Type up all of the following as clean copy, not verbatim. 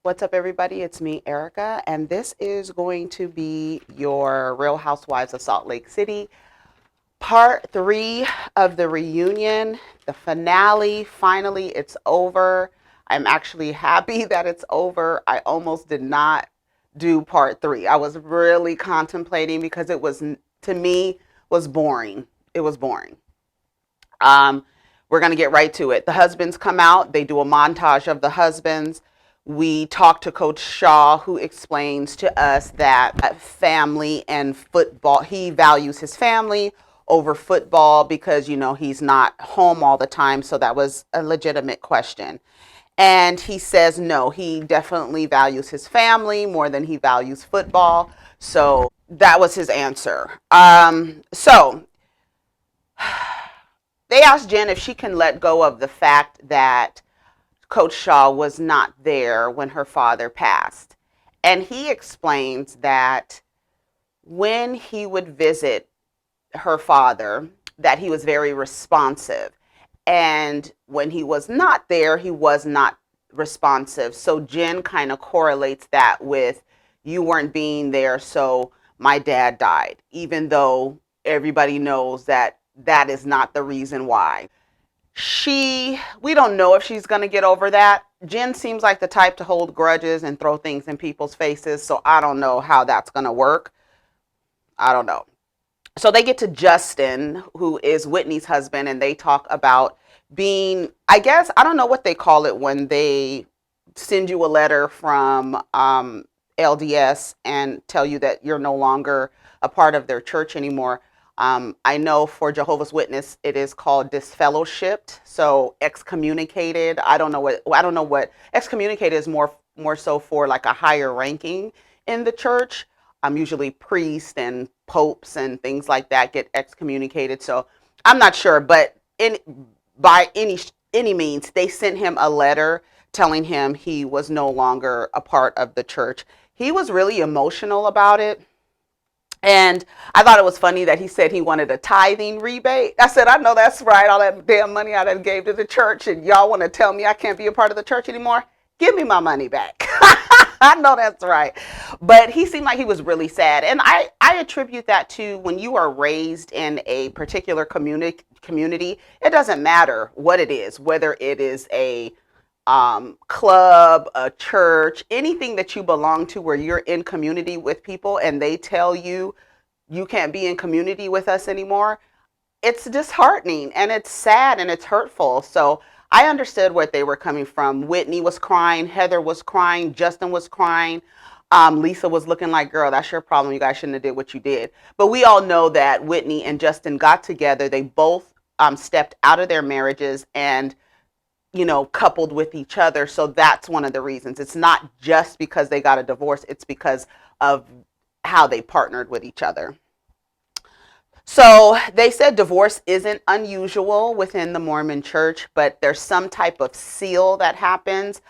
What's up, everybody? It's me, Erica, and this is going to be your Real Housewives of Salt Lake City, part 3 of the reunion, the finale. Finally, it's over. I'm actually happy that it's over. I almost did not do part 3. I was really contemplating because it was, to me, was boring. It was boring. Um, we're going to get right to it. The husbands come out. They do a montage of the husbands. We talk to Coach Shaw, who explains to us that family and football, he values his family over football because, he's not home all the time. So that was a legitimate question. And he says, no, he definitely values his family more than he values football. So that was his answer. So they asked Jen if she can let go of the fact that Coach Shaw was not there when her father passed. And he explains that when he would visit her father, that he was very responsive. And when he was not there, he was not responsive. So Jen kind of correlates that with you weren't being there, so my dad died, even though everybody knows that that is not the reason why. We don't know if she's going to get over that. Jen seems like the type to hold grudges and throw things in people's faces, so I don't know how that's going to work. I don't know. So they get to Justin, who is Whitney's husband, and they talk about being, I guess, I don't know what they call it when they send you a letter from LDS and tell you that you're no longer a part of their church anymore. I know for Jehovah's Witness, it is called disfellowshipped, so excommunicated. I don't know what excommunicated is more so for like a higher ranking in the church. Usually priests and popes and things like that get excommunicated. So I'm not sure, but by any means, they sent him a letter telling him he was no longer a part of the church. He was really emotional about it. And I thought it was funny that he said he wanted a tithing rebate. I said, I know that's right. All that damn money I done gave to the church, and y'all want to tell me I can't be a part of the church anymore? Give me my money back. I know that's right. But he seemed like he was really sad. And I attribute that to when you are raised in a particular community, it doesn't matter what it is, whether it is a club, a church, anything that you belong to where you're in community with people and they tell you you can't be in community with us anymore, it's disheartening and it's sad and it's hurtful. So I understood where they were coming from. Whitney was crying, Heather was crying, Justin was crying. Lisa was looking like, girl, that's your problem. You guys shouldn't have did what you did. But we all know that Whitney and Justin got together. They both stepped out of their marriages and coupled with each other. So that's one of the reasons. It's not just because they got a divorce, it's because of how they partnered with each other. So they said divorce isn't unusual within the Mormon church, but there's some type of seal that happens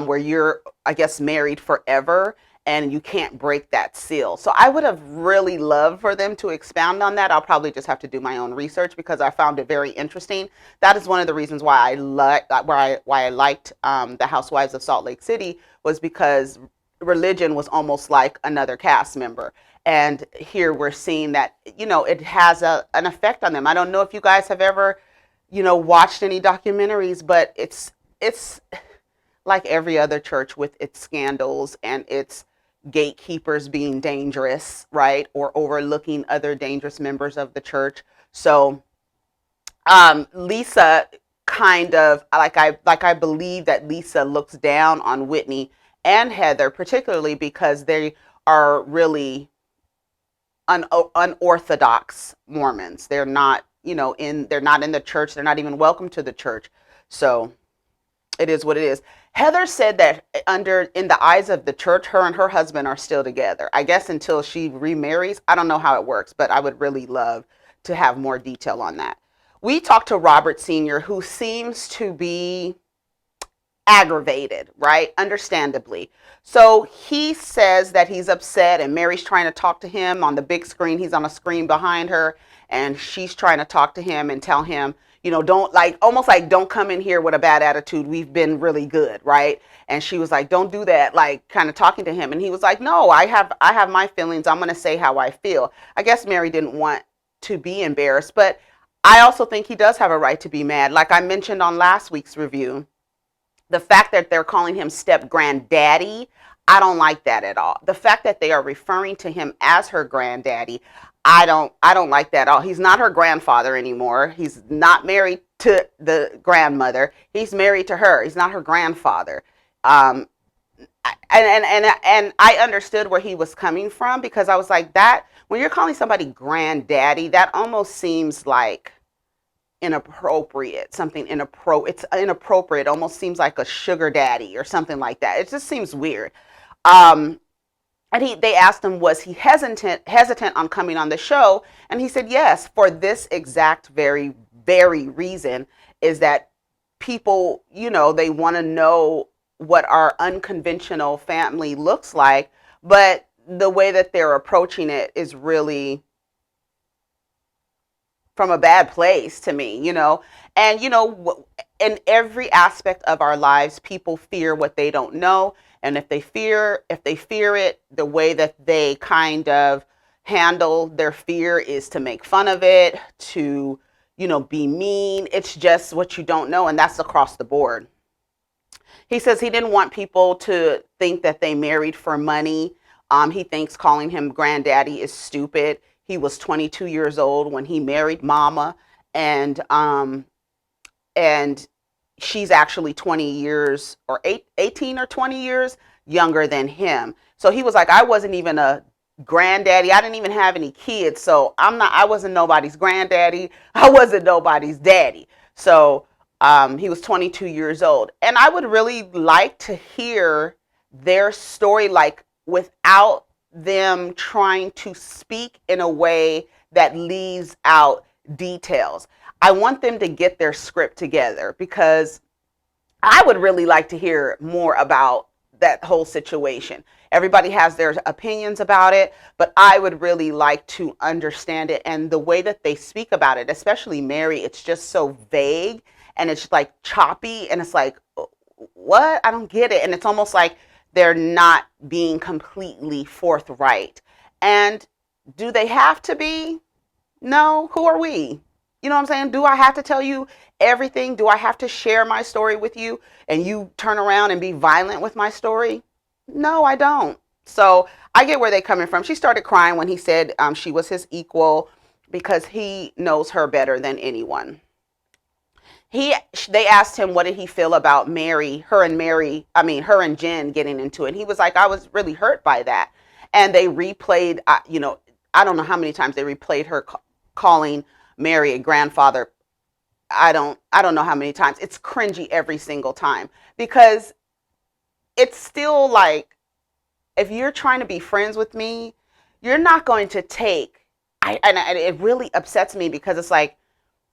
where you're, I guess, married forever and you can't break that seal. So I would have really loved for them to expound on that. I'll probably just have to do my own research because I found it very interesting. That is one of the reasons why I liked the Housewives of Salt Lake City, was because religion was almost like another cast member. And here we're seeing that, it has an effect on them. I don't know if you guys have ever, watched any documentaries, but it's like every other church with its scandals and its gatekeepers being dangerous, right? Or overlooking other dangerous members of the church. So Lisa kind of, I believe that Lisa looks down on Whitney and Heather, particularly because they are really unorthodox Mormons. They're not, they're not in the church. They're not even welcome to the church. So it is what it is. Heather said that in the eyes of the church, her and her husband are still together. I guess until she remarries. I don't know how it works, but I would really love to have more detail on that. We talked to Robert Sr., who seems to be aggravated, right? Understandably. So he says that he's upset and Mary's trying to talk to him on the big screen. He's on a screen behind her and she's trying to talk to him and tell him, don't like, almost like, don't come in here with a bad attitude. We've been really good, right? And she was like, don't do that, like kind of talking to him. And he was like, no, I have my feelings. I'm going to say how I feel. I guess Mary didn't want to be embarrassed, but I also think he does have a right to be mad. Like I mentioned on last week's review, the fact that they're calling him step granddaddy, I don't like that at all. The fact that they are referring to him as her granddaddy, I don't like that at all. He's not her grandfather anymore. He's not married to the grandmother. He's married to her. He's not her grandfather. Um, and I understood where he was coming from, because I was like, that when you're calling somebody granddaddy, that almost seems like inappropriate, it's inappropriate, almost seems like a sugar daddy or something like that. It just seems weird. um and they asked him, was he hesitant on coming on the show, and he said yes, for this exact very reason, is that people, they want to know what our unconventional family looks like, but the way that they're approaching it is really from a bad place to me. And in every aspect of our lives, people fear what they don't know, and if they fear it, the way that they kind of handle their fear is to make fun of it, to be mean. It's just what you don't know, and that's across the board. He says he didn't want people to think that they married for money. He thinks calling him granddaddy is stupid. He was 22 years old when he married Mama, and and she's actually 20 years or 18 or 20 years younger than him. So he was like, I wasn't even a granddaddy. I didn't even have any kids. So I wasn't nobody's granddaddy. I wasn't nobody's daddy. So he was 22 years old. And I would really like to hear their story, like without them trying to speak in a way that leaves out details. I want them to get their script together, because I would really like to hear more about that whole situation. Everybody has their opinions about it, but I would really like to understand it. And the way that they speak about it, especially Mary, it's just so vague, and it's like choppy, and it's like, what? I don't get it. And it's almost like they're not being completely forthright. And do they have to be? No. Who are we? You know what I'm saying? Do I have to tell you everything? Do I have to share my story with you and you turn around and be violent with my story? No, I don't. So I get where they're coming from. She started crying when he said she was his equal, because he knows her better than anyone. They asked him what did he feel about her and Jen getting into it. He was like, I was really hurt by that. And they replayed, I don't know how many times they replayed her calling Mary a grandfather. I don't know how many times. It's cringy every single time, because it's still like, if you're trying to be friends with me, you're not going to take, and it really upsets me, because it's like,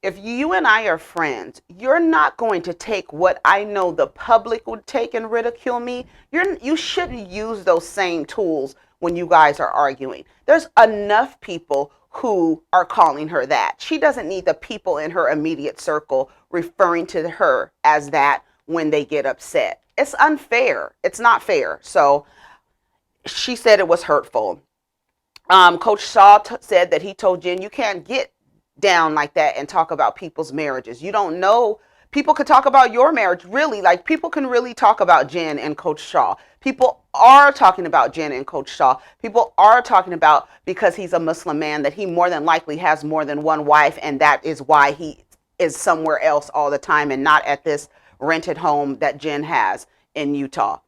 if you and I are friends, you're not going to take what I know the public would take and ridicule me. You shouldn't use those same tools when you guys are arguing. There's enough people who are calling her that. She doesn't need the people in her immediate circle referring to her as that when they get upset. It's unfair. It's not fair. So she said it was hurtful. Coach Shaw said that he told Jen, you can't get down like that and talk about people's marriages. You don't know. People could talk about your marriage, really. Like, people can really talk about Jen and Coach Shaw. People are talking about Jen and Coach Shaw. People are talking about, because he's a Muslim man, that he more than likely has more than one wife, and that is why he is somewhere else all the time and not at this rented home that Jen has in Utah.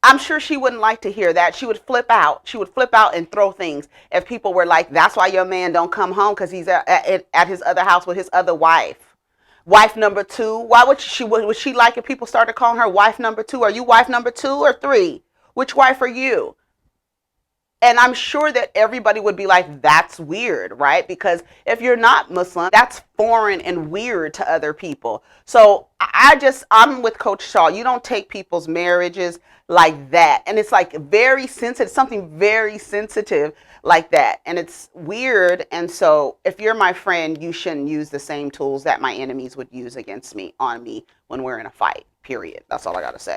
I'm sure she wouldn't like to hear that. She would flip out. She would flip out and throw things if people were like, that's why your man don't come home, because he's at his other house with his other wife. Wife number two. Why would she like if people started calling her wife number two? Are you wife number 2 or 3? Which wife are you? And I'm sure that everybody would be like, that's weird, right? Because if you're not Muslim, that's foreign and weird to other people. So I'm with Coach Shaw. You don't take people's marriages like that. And it's like very sensitive, something very sensitive like that. And it's weird. And so if you're my friend, you shouldn't use the same tools that my enemies would use against me, on me, when we're in a fight, period. That's all I got to say.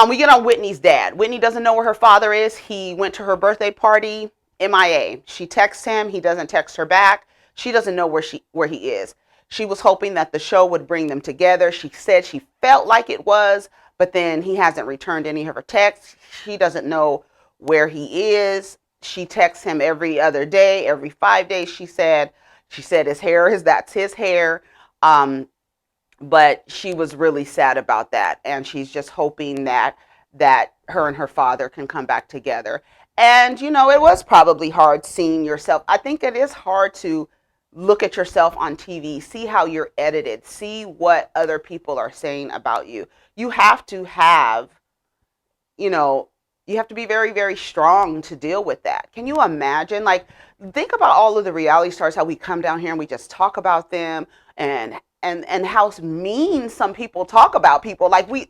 We get on Whitney's dad. Whitney doesn't know where her father is. He went to her birthday party, MIA. She texts him. He doesn't text her back. She doesn't know where he is. She was hoping that the show would bring them together. She said she felt like it was, but then he hasn't returned any of her texts. She doesn't know where he is. She texts him every other day, every 5 days. She said his hair is that's his hair. But she was really sad about that, and she's just hoping that her and her father can come back together. And it was probably hard seeing yourself. I think it is hard to look at yourself on TV, see how you're edited, see what other people are saying about you. You have to have, you know, you have to be very, very strong to deal with that. Can you imagine? Like, think about all of the reality stars, how we come down here and we just talk about them, and how mean some people talk about people. Like, we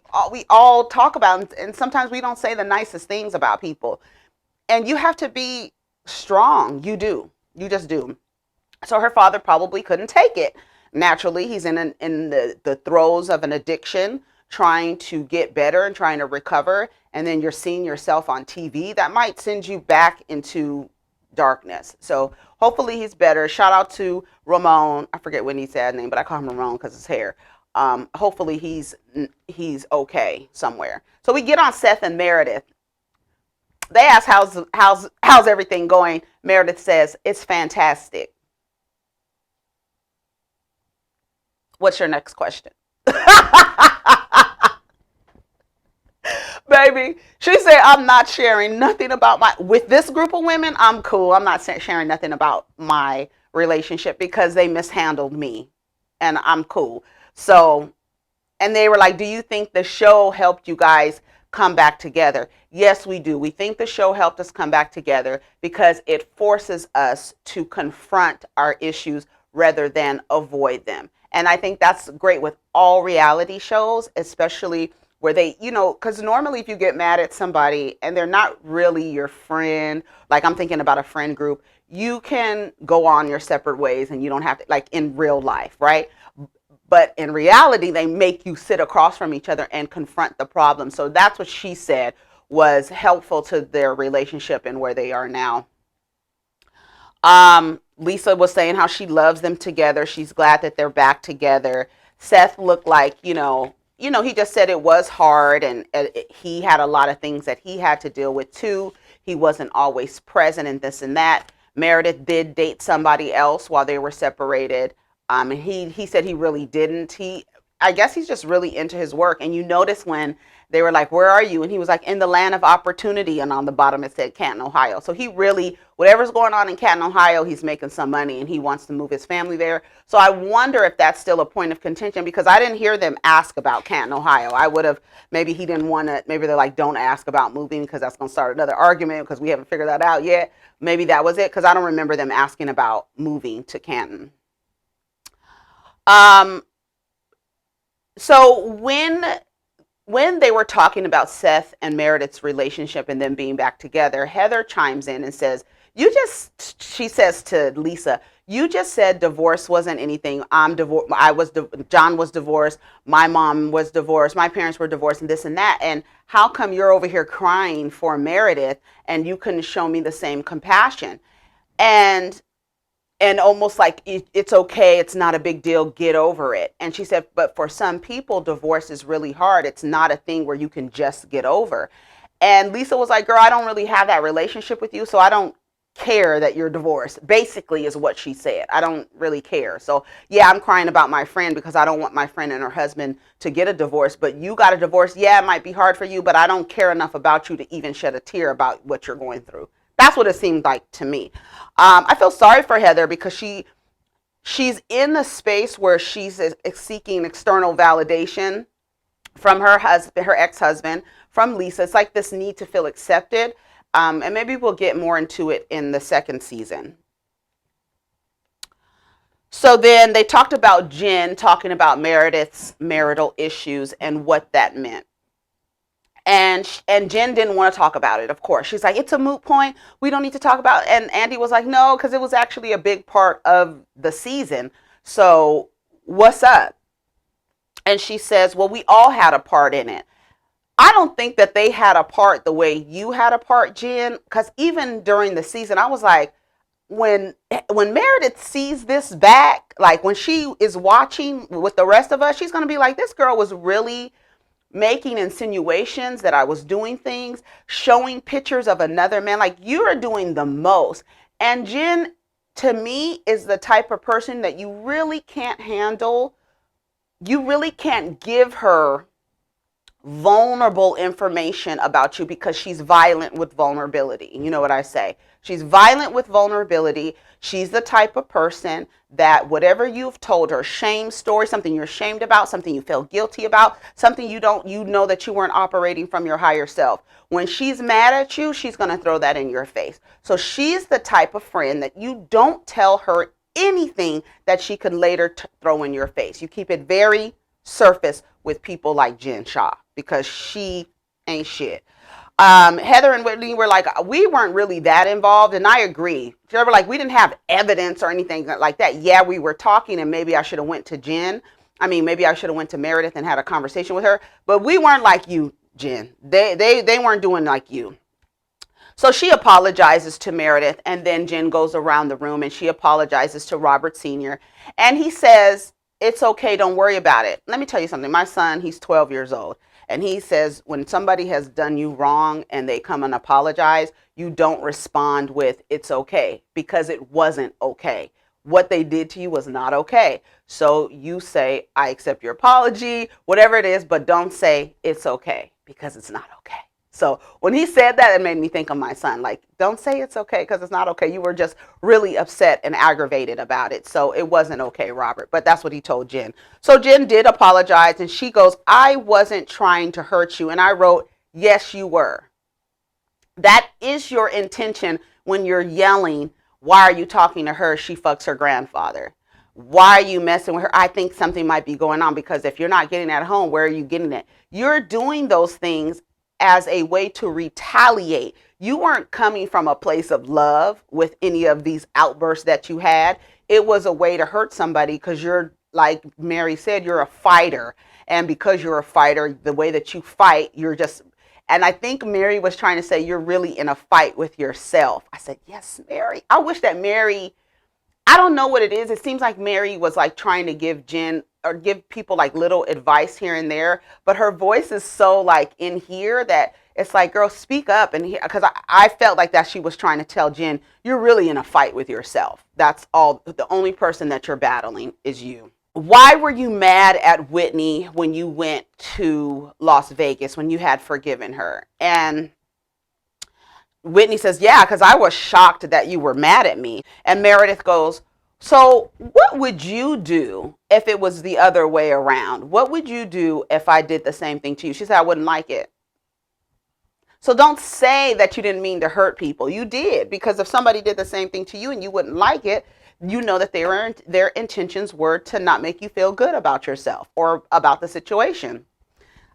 all talk about, and sometimes we don't say the nicest things about people. And you have to be strong. You do. You just do. So her father probably couldn't take it. Naturally, he's in the throes of an addiction, trying to get better and trying to recover. And then you're seeing yourself on TV. That might send you back into darkness. So hopefully he's better. Shout out to Ramon. I forget Whitney's sad name, but I call him Ramon because his hair. Hopefully he's okay somewhere. So we get on Seth and Meredith. They ask how's everything going. Meredith says it's fantastic. What's your next question? Baby, she said, I'm not sharing nothing about with this group of women, I'm cool. I'm not sharing nothing about my relationship because they mishandled me, and I'm cool. So, and they were like, do you think the show helped you guys come back together? Yes, we do. We think the show helped us come back together because it forces us to confront our issues rather than avoid them. And I think that's great with all reality shows, especially where they, because normally if you get mad at somebody and they're not really your friend, like I'm thinking about a friend group, you can go on your separate ways and you don't have to, like in real life, right? But in reality, they make you sit across from each other and confront the problem. So that's what she said was helpful to their relationship and where they are now. Lisa was saying how she loves them together. She's glad that they're back together. Seth looked like, he just said it was hard, and he had a lot of things that he had to deal with too. He wasn't always present and this and that. Meredith did date somebody else while they were separated. And he said he really didn't. I guess he's just really into his work. And you notice when they were like, where are you? And he was like, in the land of opportunity. And on the bottom it said Canton, Ohio. So he really, whatever's going on in Canton, Ohio, he's making some money and he wants to move his family there. So I wonder if that's still a point of contention, because I didn't hear them ask about Canton, Ohio. I would have, maybe he didn't want to, maybe they're like, don't ask about moving because that's going to start another argument because we haven't figured that out yet. Maybe that was it, because I don't remember them asking about moving to Canton. So when they were talking about Seth and Meredith's relationship and them being back together, Heather chimes in and says, she says to Lisa, you just said divorce wasn't anything. I'm divorced. John was divorced. My mom was divorced. My parents were divorced and this and that. And how come you're over here crying for Meredith and you couldn't show me the same compassion? And almost like it's okay, it's not a big deal, get over it. And she said, but for some people, divorce is really hard. It's not a thing where you can just get over. And Lisa was like, girl, I don't really have that relationship with you, so I don't care that you're divorced, basically is what she said. I don't really care. So yeah, I'm crying about my friend because I don't want my friend and her husband to get a divorce, but you got a divorce. Yeah, it might be hard for you, but I don't care enough about you to even shed a tear about what you're going through. That's what it seemed like to me. I feel sorry for Heather because she's in the space where she's seeking external validation from her husband, her ex-husband, from Lisa. It's like this need to feel accepted. And maybe we'll get more into it in the second season. So then they talked about Jen talking about Meredith's marital issues and what that meant. And Jen didn't want to talk about it, of course. She's like, it's a moot point. We don't need to talk about it. And Andy was like, no, because it was actually a big part of the season. So what's up? And she says, well, we all had a part in it. I don't think that they had a part the way you had a part, Jen, because even during the season, I was like, when Meredith sees this back, like when she is watching with the rest of us, she's going to be like, this girl was really making insinuations that I was doing things, showing pictures of another man. Like, you are doing the most. And Jen, to me, is the type of person that you really can't handle. You really can't give her vulnerable information about you because she's violent with vulnerability. You know what I say? She's violent with vulnerability. She's the type of person that whatever you've told her, shame story, something you're ashamed about, something you feel guilty about, something you know that you weren't operating from your higher self. When she's mad at you, she's going to throw that in your face. So she's the type of friend that you don't tell her anything that she could later throw in your face. You keep it very surface with people like Jen Shah because she ain't shit. Heather and Whitney were like, we weren't really that involved, and I agree. They were like, we didn't have evidence or anything like that. Yeah, we were talking, and maybe I should have went to Jen. Maybe I should have went to Meredith and had a conversation with her, but we weren't like you, Jen. They weren't doing like you. So she apologizes to Meredith, and then Jen goes around the room and she apologizes to Robert Sr. And he says, it's okay, don't worry about it. Let me tell you something. My son, he's 12 years old. And he says when somebody has done you wrong and they come and apologize, you don't respond with it's okay, because it wasn't okay. What they did to you was not okay. So you say, I accept your apology, whatever it is, but don't say it's okay, because it's not okay. So when he said that, it made me think of my son. Like, don't say it's okay because it's not okay. You were just really upset and aggravated about it. So it wasn't okay, Robert. But that's what he told Jen. So Jen did apologize, and she goes, I wasn't trying to hurt you. And I wrote, yes, you were. That is your intention when you're yelling, why are you talking to her? She fucks her grandfather. Why are you messing with her? I think something might be going on, because if you're not getting it at home, where are you getting it? You're doing those things as a way to retaliate. You weren't coming from a place of love with any of these outbursts that you had. It was a way to hurt somebody because you're, like Mary said, you're a fighter. And because you're a fighter, the way that you fight, you're just, and I think Mary was trying to say you're really in a fight with yourself. I said, yes, Mary. I wish that Mary, I don't know what it is. It seems like Mary was like trying to give Jen or give people like little advice here and there, but her voice is so like in here that it's like, girl, speak up. And because I felt like that she was trying to tell Jen, you're really in a fight with yourself. That's all. The only person that you're battling is you. Why were you mad at Whitney when you went to Las Vegas, when you had forgiven her? And Whitney says, yeah, because I was shocked that you were mad at me. And Meredith goes, so what would you do if it was the other way around? What would you do if I did the same thing to you? She said, I wouldn't like it. So don't say that you didn't mean to hurt people. You did, because if somebody did the same thing to you and you wouldn't like it, you know that their intentions were to not make you feel good about yourself or about the situation.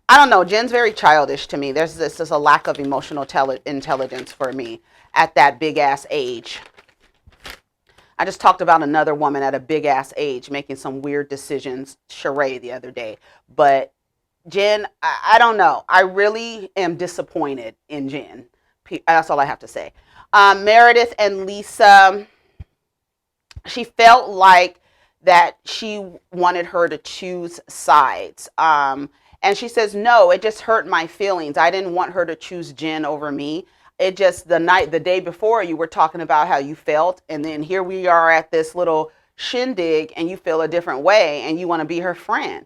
I don't know. Jen's very childish to me. There's a lack of emotional intelligence for me at that big ass age. I just talked about another woman at a big ass age making some weird decisions, Sheree, the other day. But Jen, I don't know. I really am disappointed in Jen. That's all I have to say. Meredith and Lisa, she felt like that she wanted her to choose sides. And she says, no, it just hurt my feelings. I didn't want her to choose Jen over me. It just, the day before, you were talking about how you felt, and then here we are at this little shindig, and you feel a different way, and you want to be her friend.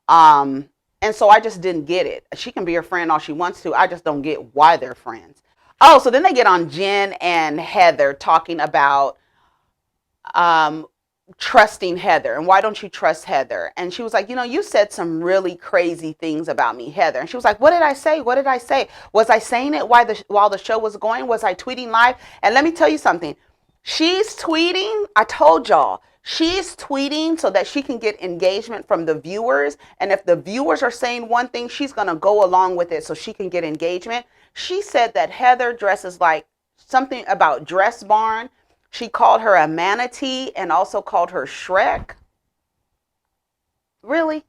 And so I just didn't get it. She can be her friend all she wants to. I just don't get why they're friends. Oh, so then they get on Jen and Heather talking about trusting Heather, and why don't you trust Heather? And she was like, you said some really crazy things about me, Heather. And she was like, what did I say? What did I say? Was I saying it while the show was going? Was I tweeting live? And let me tell you something. She's tweeting. I told y'all. She's tweeting so that she can get engagement from the viewers. And if the viewers are saying one thing, she's going to go along with it so she can get engagement. She said that Heather dresses like something about Dress Barn. She called her a manatee and also called her Shrek. Really?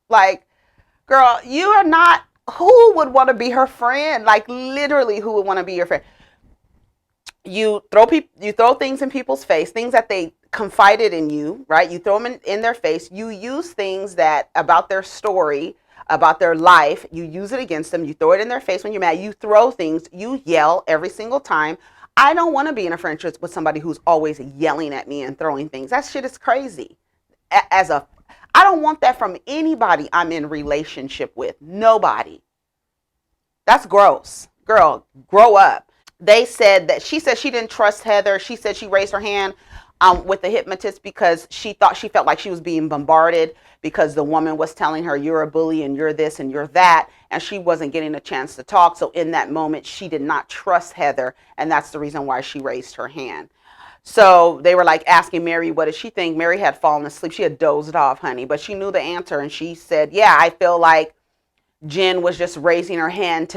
Like, girl, you are not, who would want to be her friend? Like, literally, who would want to be your friend? You throw things in people's face, things that they confided in you, right? You throw them in their face. You use things that about their story, about their life. You use it against them. You throw it in their face when you're mad. You throw things. You yell every single time. I don't want to be in a friendship with somebody who's always yelling at me and throwing things. That shit is crazy. I don't want that from anybody I'm in relationship with. Nobody. That's gross. Girl, grow up. She said she didn't trust Heather. She said she raised her hand with the hypnotist because she felt like she was being bombarded because the woman was telling her, you're a bully and you're this and you're that, and she wasn't getting a chance to talk. So in that moment, she did not trust Heather, and that's the reason why she raised her hand. So they were like asking Mary, what did she think? Mary had fallen asleep. She had dozed off, honey, but she knew the answer, and she said, yeah, I feel like Jen was just raising her hand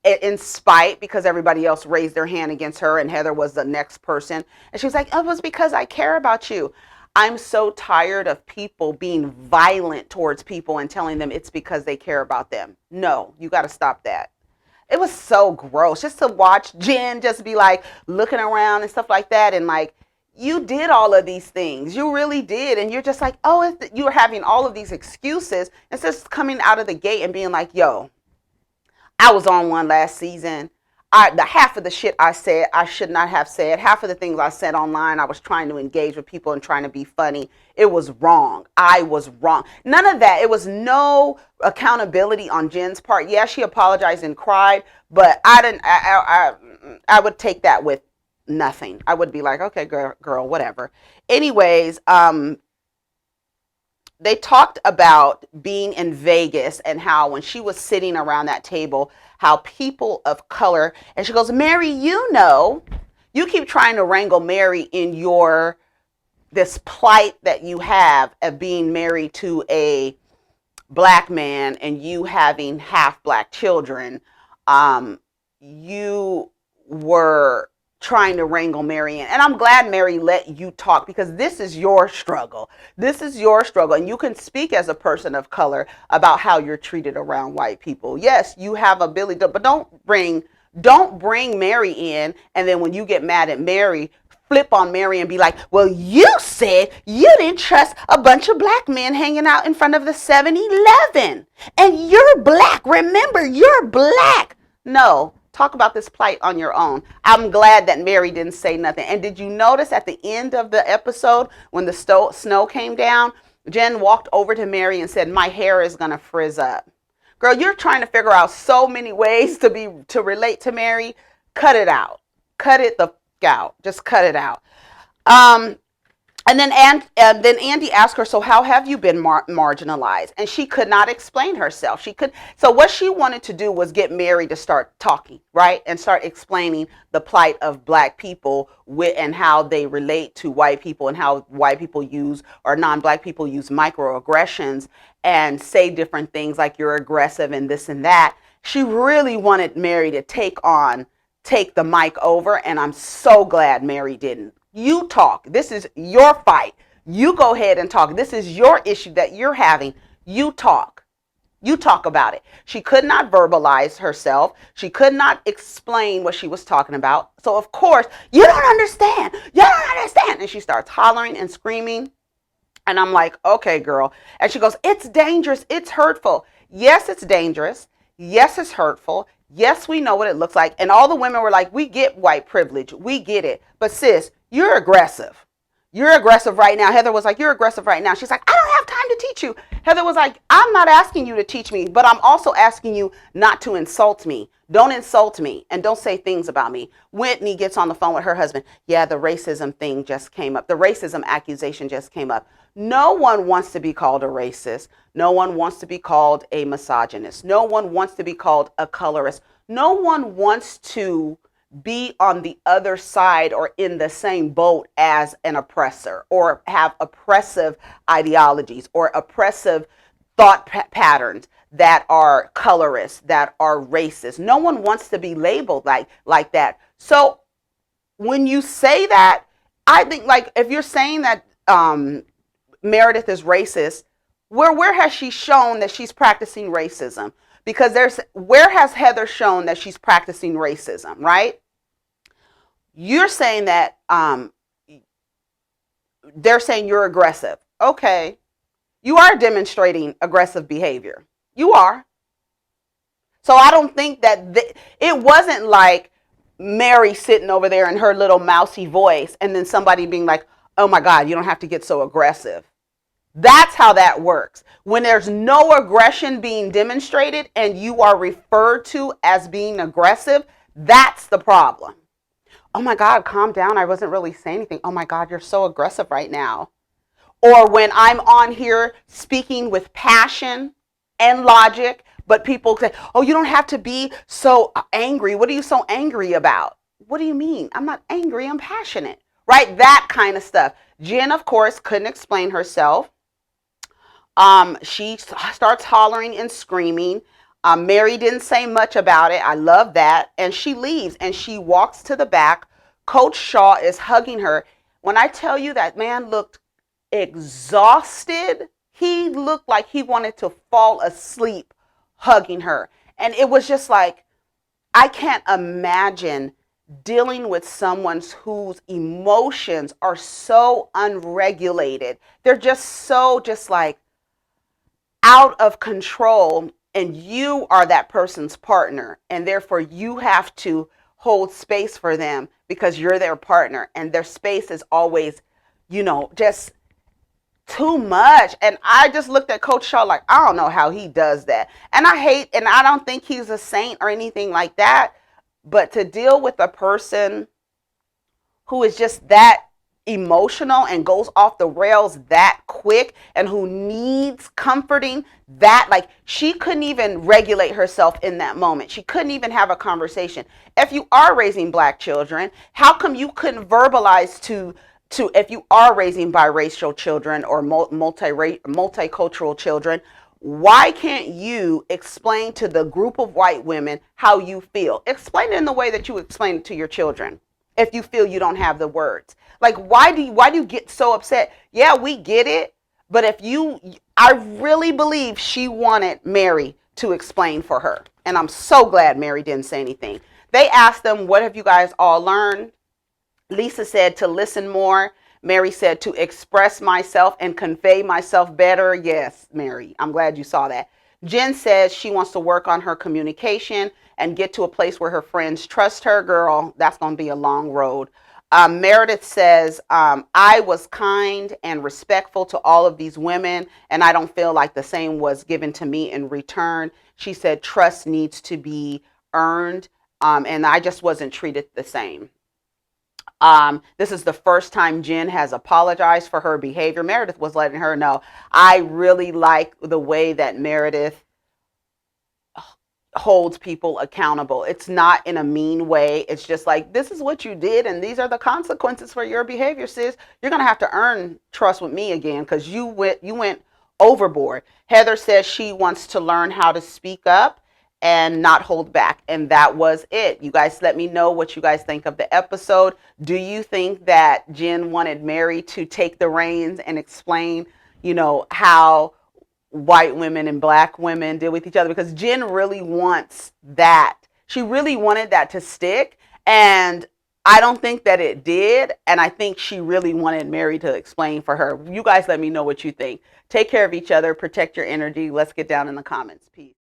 in spite because everybody else raised their hand against her and Heather was the next person. And she was like, it was because I care about you. I'm so tired of people being violent towards people and telling them it's because they care about them. No, you got to stop that. It was so gross just to watch Jen just be like looking around and stuff like that. And like, you did all of these things. You really did. And you're just like, oh, you're having all of these excuses. It's just coming out of the gate and being like, yo, I was on one last season. The half of the shit I said, I should not have said. Half of the things I said online, I was trying to engage with people and trying to be funny. It was wrong. I was wrong. None of that. It was no accountability on Jen's part. Yeah, she apologized and cried, but I would take that with nothing. I would be like, okay, girl, whatever. Anyways, they talked about being in Vegas and how when she was sitting around that table, how people of color, and she goes, Mary, you keep trying to wrangle Mary in this plight that you have of being married to a black man and you having half black children. You were trying to wrangle Mary in. And I'm glad Mary let you talk because this is your struggle. This is your struggle. And you can speak as a person of color about how you're treated around white people. Yes, you have ability to, but don't bring Mary in. And then when you get mad at Mary, flip on Mary and be like, well, you said you didn't trust a bunch of black men hanging out in front of the 7-Eleven. And you're black. Remember, you're black. No. Talk about this plight on your own. I'm glad that Mary didn't say nothing. And did you notice at the end of the episode when the snow came down, Jen walked over to Mary and said, my hair is going to frizz up. Girl, you're trying to figure out so many ways to relate to Mary. Cut it out. Cut it the f*** out. Just cut it out. And then Andy asked her, so how have you been marginalized? And she could not explain herself. So what she wanted to do was get Mary to start talking, right? And start explaining the plight of black people and how they relate to white people and how white people use, or non-black people use microaggressions and say different things like you're aggressive and this and that. She really wanted Mary to take the mic over, and I'm so glad Mary didn't. You talk. This is your fight. You go ahead and talk. This is your issue that you're having. You talk. You talk about it. She could not verbalize herself. She could not explain what she was talking about. So, of course, you don't understand. You don't understand. And she starts hollering and screaming. And I'm like, okay, girl. And she goes, it's dangerous. It's hurtful. Yes, it's dangerous. Yes, it's hurtful. Yes, we know what it looks like. And all the women were like, we get white privilege. We get it. But sis, you're aggressive. you're aggressive right now. Heather was like, you're aggressive right now. She's like, I don't have time to teach you. Heather was like, I'm not asking you to teach me, but I'm also asking you not to insult me. Don't insult me and don't say things about me. Whitney gets on the phone with her husband. Yeah, the racism thing just came up. The racism accusation just came up. No one wants to be called a racist. No one wants to be called a misogynist. No one wants to be called a colorist. No one wants to be on the other side or in the same boat as an oppressor or have oppressive ideologies or oppressive thought patterns that are colorist, that are racist. No one wants to be labeled like that. So when you say that, I think like if you're saying that Meredith is racist, where has she shown that she's practicing racism? Because where has Heather shown that she's practicing racism, right? You're saying that they're saying you're aggressive. Okay. You are demonstrating aggressive behavior. You are. So I don't think that it wasn't like Mary sitting over there in her little mousy voice and then somebody being like, oh my God, you don't have to get so aggressive. That's how that works. When there's no aggression being demonstrated and you are referred to as being aggressive, that's the problem. Oh my God, calm down. I wasn't really saying anything. Oh my God, you're so aggressive right now. Or when I'm on here speaking with passion and logic, but people say, oh, you don't have to be so angry. What are you so angry about? What do you mean? I'm not angry. I'm passionate, right? That kind of stuff. Jen, of course, couldn't explain herself. She starts hollering and screaming. Mary didn't say much about it. I love that. And she leaves and she walks to the back. Coach Shaw is hugging her. When I tell you that man looked exhausted, he looked like he wanted to fall asleep hugging her. And it was just like, I can't imagine dealing with someone whose emotions are so unregulated. They're just like out of control, and you are that person's partner, and therefore you have to hold space for them because you're their partner, and their space is always, just too much. And I just looked at Coach Shaw like, I don't know how he does that. And I don't think he's a saint or anything like that, but to deal with a person who is just that emotional and goes off the rails that quick and who needs comforting, that like she couldn't even regulate herself in that moment. She couldn't even have a conversation. If you are raising Black children, how come you couldn't verbalize to if you are raising biracial children or multicultural children, why can't you explain to the group of white women how you feel? Explain it in the way that you explain it to your children if you feel you don't have the words. Like, why do you get so upset? Yeah, we get it. But I really believe she wanted Mary to explain for her. And I'm so glad Mary didn't say anything. They asked them, what have you guys all learned? Lisa said to listen more. Mary said to express myself and convey myself better. Yes, Mary, I'm glad you saw that. Jen says she wants to work on her communication and get to a place where her friends trust her. Girl, that's going to be a long road. Meredith says, I was kind and respectful to all of these women, and I don't feel like the same was given to me in return. She said, trust needs to be earned, and I just wasn't treated the same. This is the first time Jen has apologized for her behavior. Meredith was letting her know, I really like the way that Meredith holds people accountable. It's not in a mean way. It's just like, this is what you did and these are the consequences for your behavior, sis. You're going to have to earn trust with me again because you went overboard. Heather says she wants to learn how to speak up and not hold back. And that was it. You guys let me know what you guys think of the episode. Do you think that Jen wanted Mary to take the reins and explain, how white women and Black women deal with each other? Because Jen really wants that. She really wanted that to stick. And I don't think that it did. And I think she really wanted Mary to explain for her. You guys let me know what you think. Take care of each other. Protect your energy. Let's get down in the comments. Peace.